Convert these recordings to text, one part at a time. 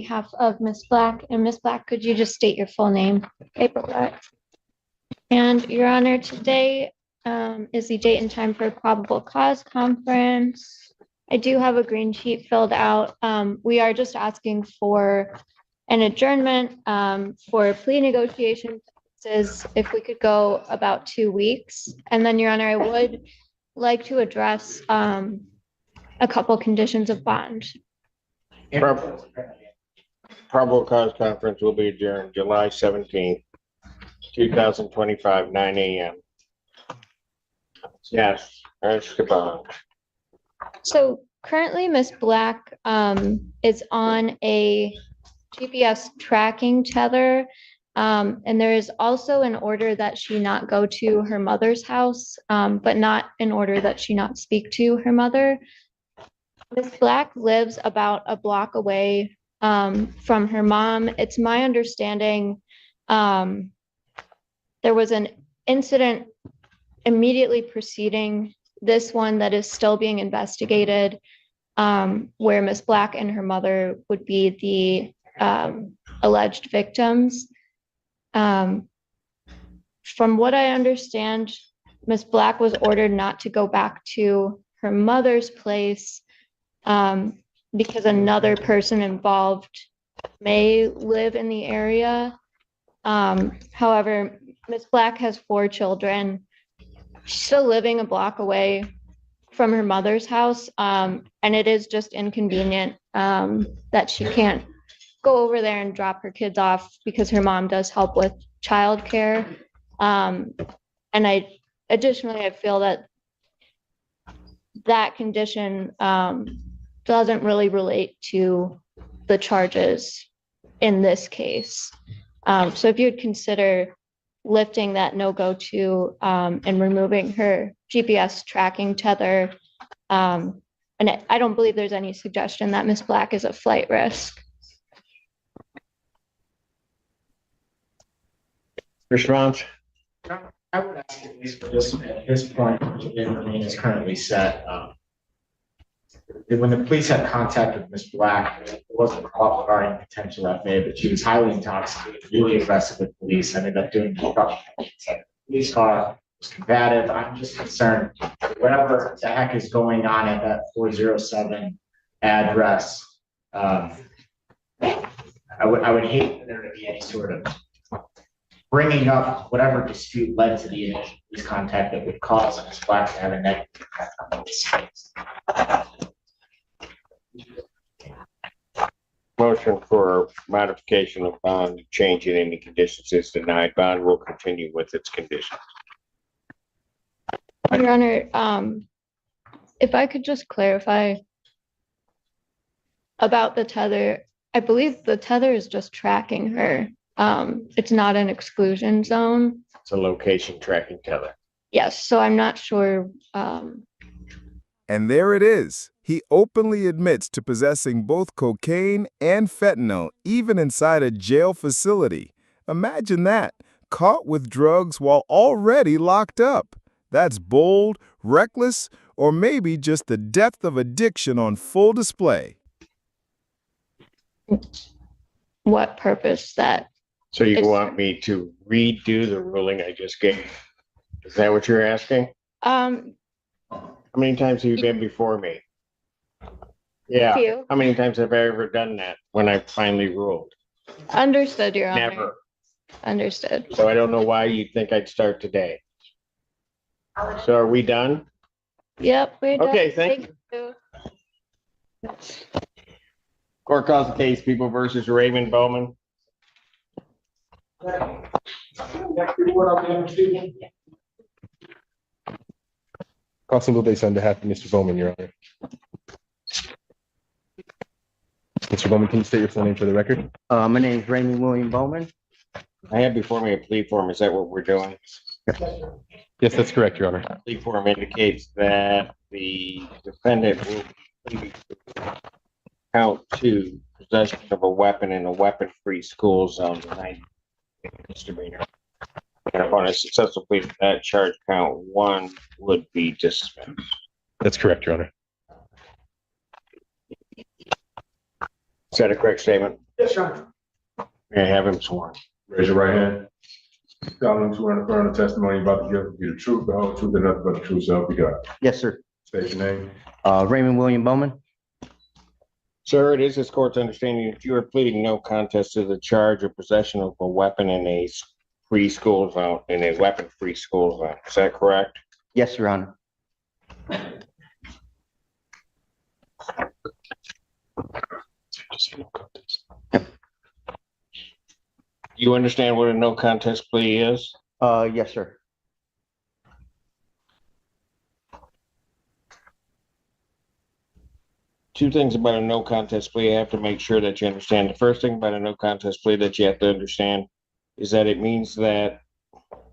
Behalf of Ms. Black, and Ms. Black, could you just state your full name? April Black. And Your Honor, today is the date and time for a probable cause conference. I do have a green sheet filled out. We are just asking for an adjournment for plea negotiation purposes, if we could go about 2 weeks. And then, Your Honor, I would like to address a couple conditions of bond. Probable cause conference will be adjourned July 17th, 2025, 9 a.m. Yes, that's the bond. So currently, Ms. Black is on a GPS tracking tether. And there is also an order that she not go to her mother's house, but not in order that she not speak to her mother. Ms. Black lives about a block away from her mom. It's my understanding there was an incident immediately preceding this one that is still being investigated, where Ms. Black and her mother would be the alleged victims. From what I understand, Ms. Black was ordered not to go back to her mother's place because another person involved may live in the area. However, Ms. Black has 4 children. She's still living a block away from her mother's house, and it is just inconvenient that she can't go over there and drop her kids off because her mom does help with childcare. And additionally, I feel that condition doesn't really relate to the charges in this case. So if you'd consider lifting that no-go to and removing her GPS tracking tether. And I don't believe there's any suggestion that Ms. Black is a flight risk. Response? I would ask at least for this, at this point, the remain is currently set. When the police had contact with Ms. Black, it wasn't a call regarding potential FA, but she was highly intoxicated, really aggressive with police, ended up doing destruction. Police car was combative. I'm just concerned whatever the heck is going on at that 407 address. I would hate for there to be any sort of bringing up whatever dispute led to the initial police contact that would cause Ms. Black to have a negative impact on this case. Motion for modification of bond, change in any conditions is denied. Bond will continue with its conditions. Your Honor, if I could just clarify about the tether, I believe the tether is just tracking her. It's not an exclusion zone. It's a location tracking tether. Yes, so I'm not sure. And there it is. He openly admits to possessing both cocaine and fentanyl, even inside a jail facility. Imagine that, caught with drugs while already locked up. That's bold, reckless, or maybe just the depth of addiction on full display. What purpose that? So you want me to redo the ruling I just gave? Is that what you're asking? How many times have you been before me? Yeah. Few. How many times have I ever done that when I finally ruled? Understood, Your Honor. Never. Understood. So I don't know why you think I'd start today. So are we done? Yep, we're done. Okay, thank you. Court calls the case People versus Raymond Bowman. Carson Lube's on behalf of Mr. Bowman, Your Honor. Mr. Bowman, can you state your full name for the record? My name is Raymond William Bowman. I have before me a plea form. Is that what we're doing? Yes, that's correct, Your Honor. Plea form indicates that the defendant will plead count 2, possession of a weapon in a weapon-free school zone, 9 misdemeanor. And upon a successful plea to that charge, count 1 would be dismissed. That's correct, Your Honor. Is that a correct statement? Yes, Your Honor. May I have him sworn? Raise your right hand. Solemnly swear to affirm the testimony you're about to give will be the truth, the whole truth, and nothing but the truth, so help you God. Yes, sir. State your name. Raymond William Bowman. Sir, it is this court's understanding that you are pleading no contest to the charge of possession of a weapon in a free school zone, in a weapon-free school zone. Is that correct? Yes, Your Honor. You understand what a no contest plea is? Yes, sir. Two things about a no contest plea I have to make sure that you understand. The first thing about a no contest plea that you have to understand is that it means that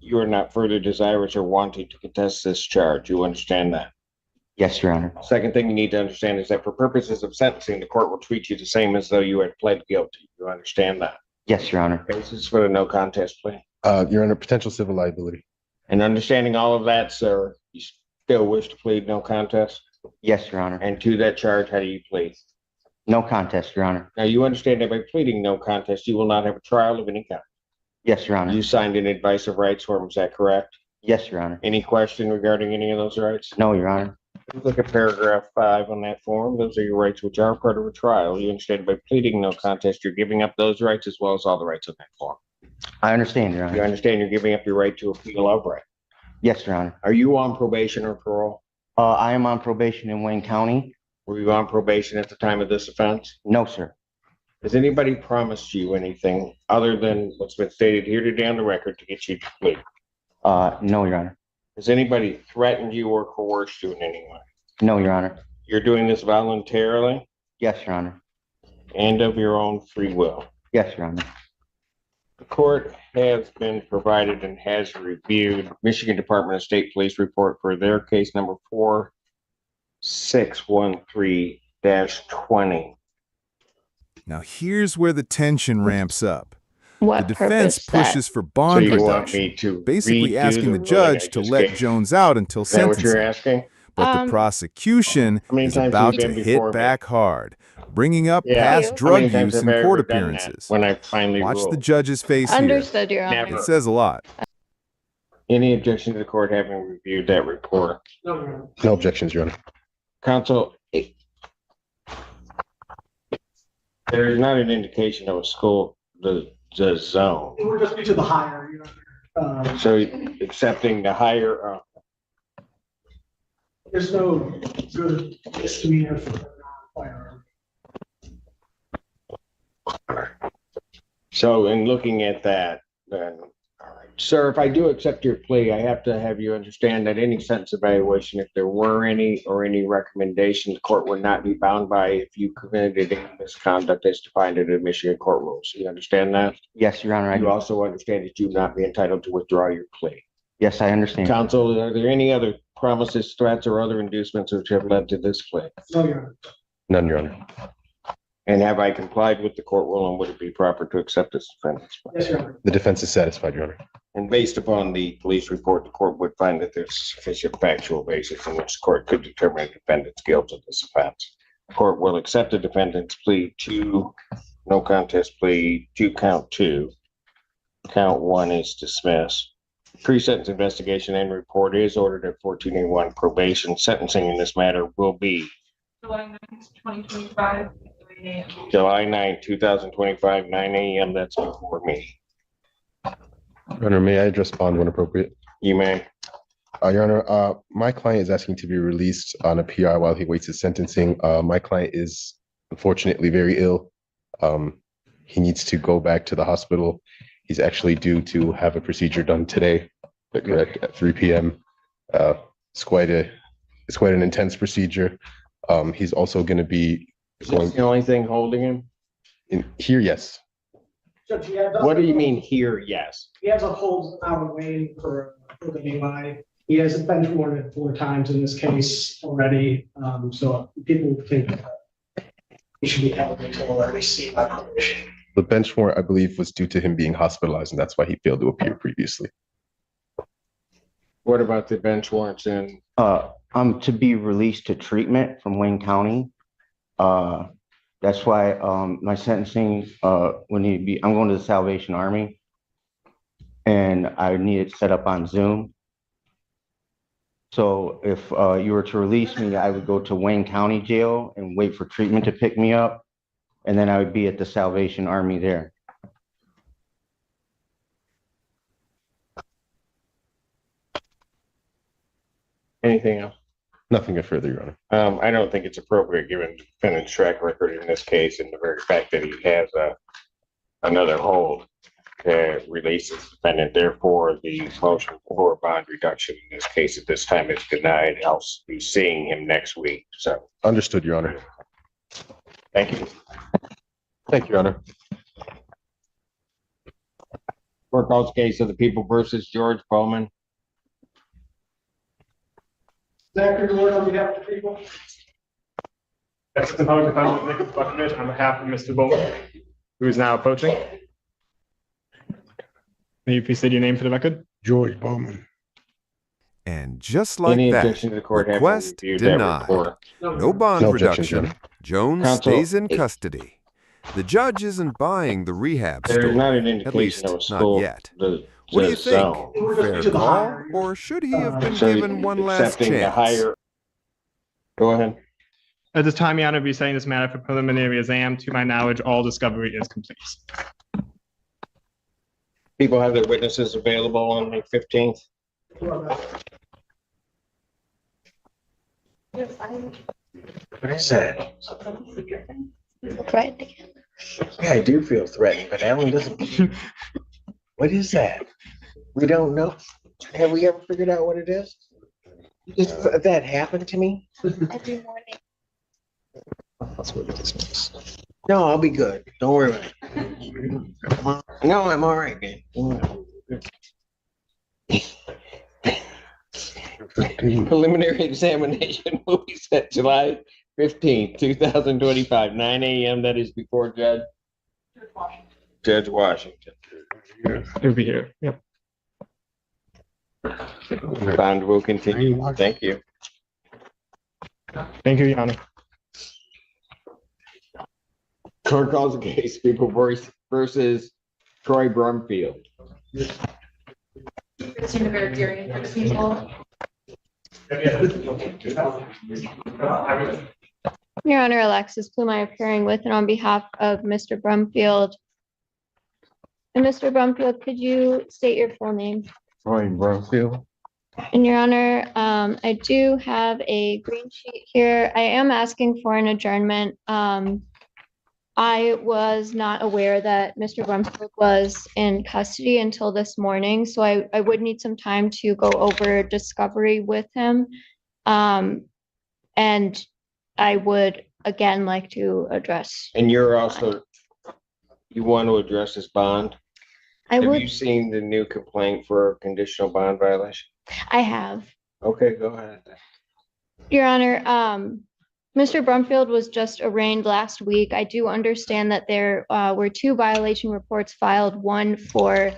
you are not further desirous or wanting to contest this charge. You understand that? Yes, Your Honor. Second thing you need to understand is that for purposes of sentencing, the court will treat you the same as though you had pled guilty. You understand that? Yes, Your Honor. Okay, this is for the no contest plea. You're under potential civil liability. And understanding all of that, sir, you still wish to plead no contest? Yes, Your Honor. And to that charge, how do you plead? No contest, Your Honor. Now, you understand that by pleading no contest, you will not have a trial of any kind. Yes, Your Honor. You signed an advice of rights form, is that correct? Yes, Your Honor. Any question regarding any of those rights? No, Your Honor. Look at paragraph 5 on that form. Those are your rights which are part of a trial. You understand by pleading no contest, you're giving up those rights as well as all the rights on that form. I understand, Your You Honor. understand you're giving up your right to appeal outright. Yes, Your Honor. Are you on probation or parole? I am on probation in Wayne County. Were you on probation at the time of this offense? No, sir. Has anybody promised you anything other than what's been stated here today on the record to get you to plea? No, Your Honor. Has anybody threatened you or coerced you in any way? No, Your Honor. You're doing this voluntarily Yes, Your Honor. and of your own free will. Yes, Your Honor. The court has been provided and has reviewed Michigan Department of State Police report for their case number 4613-20. Now here's where the tension ramps up. What The defense purpose that? pushes for So bond you want reduction, me to basically redo asking the ruling I judge to just let gave? Jones out until Is that what you're sentencing. asking? But the Um, prosecution How many is times have about you to been hit before me? back hard, bringing up Yeah. past How How drug many times use have in I court ever done that appearances. when I finally Watch the ruled? judge's face here. Understood, Your Honor. Never. It says a lot. Any objection to the court having reviewed that report? No, Your Honor. No objections, Your Honor. Counsel, there is not an indication of a school, the zone. It would just be to the higher, Your Honor. So accepting the higher, There's no good misdemeanor for a non-firearm. so in looking at that, then, all right. Sir, if I do accept your plea, I have to have you understand that any sentence evaluation, if there were any or any recommendation, the court would not be bound by if you committed any misconduct as defined in the Michigan court rules. You understand that? Yes, Your Honor. I You do. also understand that you would not be entitled to withdraw your plea. Yes, I understand. Counsel, are there any other promises, threats, or other inducements which have led to this plea? No, Your Honor. None, Your Honor. And have I complied with the court rule, and would it be proper to accept this defendant's plea? Yes, Your Honor. The defense is satisfied, Your Honor. And based upon the police report, the court would find that there's sufficient factual basis in which the court could determine the defendant's guilt of this offense. The court will accept the defendant's plea to no contest plea to count 2. Count 1 is dismissed. Pre-sentence investigation and report is ordered at 14A1 probation. Sentencing in this matter will be July 9th, 2025. July 9, 2025, 9 a.m. That's before me. Your Honor, may I address bond when appropriate? You may. Your Honor, my client is asking to be released on a PR while he waits his sentencing. My client is unfortunately very ill. He needs to go back to the hospital. He's actually due to have a procedure done today, at 3 p.m. It's quite an intense procedure. He's also going to be Is this the only thing holding him? in here. Yes. Judge, he has- What do you mean here? Yes. He has a hold out of Wayne for the DUI. He has bench warranted 4 times in this case already. So people think he should be held until at least see by probation. The bench warrant, I believe, was due to him being hospitalized, and that's why he failed to appear previously. What about the bench warrants in? I'm to be released to treatment from Wayne County. That's why, my sentencing, will need to be, I'm going to the Salvation Army. And I need it set up on Zoom. So if, you were to release me, I would go to Wayne County Jail and wait for treatment to pick me up. And then I would be at the Salvation Army there. Anything else? Nothing further, Your Honor. I don't think it's appropriate given the defendant's track record in this case and the very fact that he has another hold to release the defendant. Therefore, the motion for bond reduction in this case at this time is denied. I'll be seeing him next week. So Understood, Your Honor. thank you. Thank you, Your Honor. Court calls case of the People versus George Bowman. Zachary Ward on behalf of the people. Assistant Public Defender Nicholas Buckovich on behalf of Mr. Bowman, who is now approaching. May you please state your name for the record? George Bowman. And just like Any that, objection to the court having request reviewed that denied. report? No bond No objections, Your reduction. Jones Counsel, stays in custody. The judge isn't buying the rehab There's story, not an at least indication of a not school. yet. What do you think? Fair call, or should he have been given one last chance? Go ahead. At this time, Your Honor, be setting this matter for preliminary exam. To my knowledge, all discovery is complete. People have their witnesses available on the 15th. What is that? Right again. Yeah, I do feel threatened, but Alan doesn't. What is that? We don't know. Have we ever figured out what it is? Just that happened to me? Every morning. No, I'll be good. Don't worry about it. No, I'm all right, man. Preliminary examination will be set July 15th, 2025, 9 a.m. That is before Judge Washington. He'll be here. Yep. Bond will continue. Thank you. Thank you, Your Honor. Court calls the case People versus Troy Brumfield. Christina Baratieri for the people. Your Honor, Alexis Pluma appearing with and on behalf of Mr. Brumfield. And Mr. Brumfield, could you state your full name? Troy Brumfield. And Your Honor, I do have a green sheet here. I am asking for an adjournment. I was not aware that Mr. Brumfield was in custody until this morning, so I would need some time to go over discovery with him. And I would again like to address. And you're also, you want to address this bond? Have would, you seen the new complaint for conditional bond violation? I have. Okay, go ahead. Your Honor, Mr. Brumfield was just arraigned last week. I do understand that there were 2 violation reports filed, one for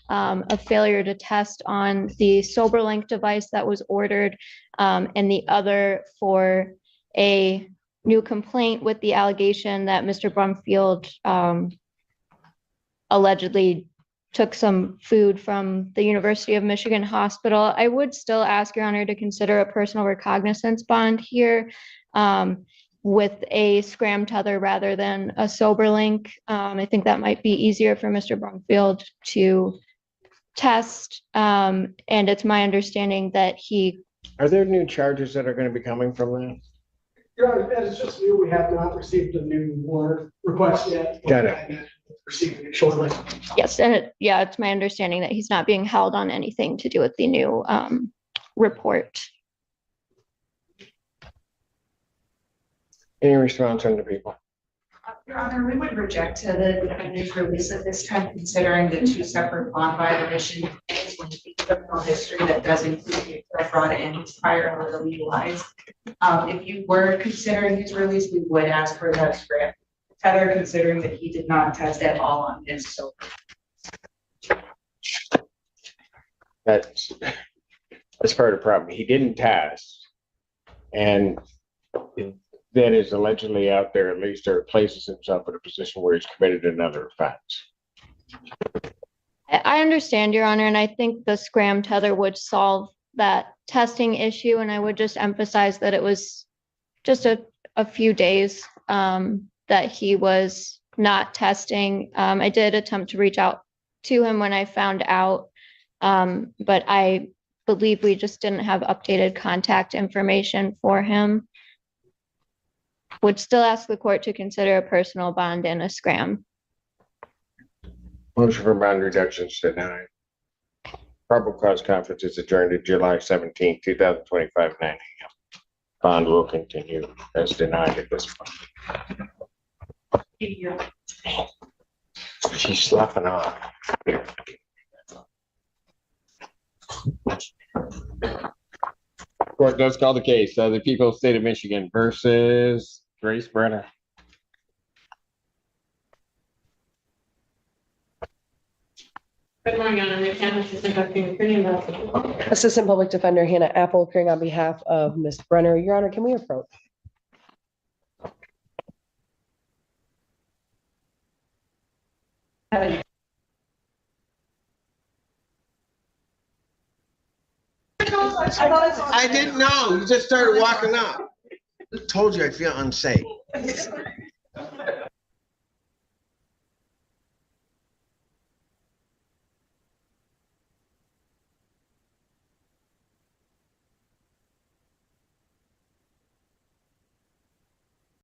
a failure to test on the SoberLink device that was ordered, and the other for a new complaint with the allegation that Mr. Brumfield allegedly took some food from the University of Michigan Hospital. I would still ask Your Honor to consider a personal recognizance bond here with a scram tether rather than a SoberLink. I think that might be easier for Mr. Brumfield to test. And it's my understanding that he. Are there new charges that are going to be coming from that? Your Honor, that is just new. We have not received a new warrant request yet. Got it. Receiving it shortly. Yes, and it's my understanding that he's not being held on anything to do with the new report. Any response from the people? Your Honor, we would reject the defendant's release at this time, considering the 2 separate bond violations. When you think of criminal history that does include the fraud and his prior illegal lies. If you were considering his release, we would ask for that scram tether, considering that he did not test at all on this. So That's part of the problem. He didn't test. And that is allegedly out there at least or places himself in a position where he's committed another offense. I understand, Your Honor, and I think the scram tether would solve that testing issue, and I would just emphasize that it was just a few days that he was not testing. I did attempt to reach out to him when I found out, but I believe we just didn't have updated contact information for him. Would still ask the court to consider a personal bond and a scram. Motion for bond reduction is denied. Probable cause conference is adjourned to July 17th, 2025, 9 a.m. Bond will continue as denied at this point. She's sloughing off. Court does call the case. The people of the state of Michigan versus Grace Brenner. Good morning, Your Honor. Hannah, Assistant Acting Attorney General. Assistant Public Defender Hannah Apple appearing on behalf of Ms. Brenner. Your Honor, can we approach? I didn't know. You just started walking up. I told you I feel unsafe.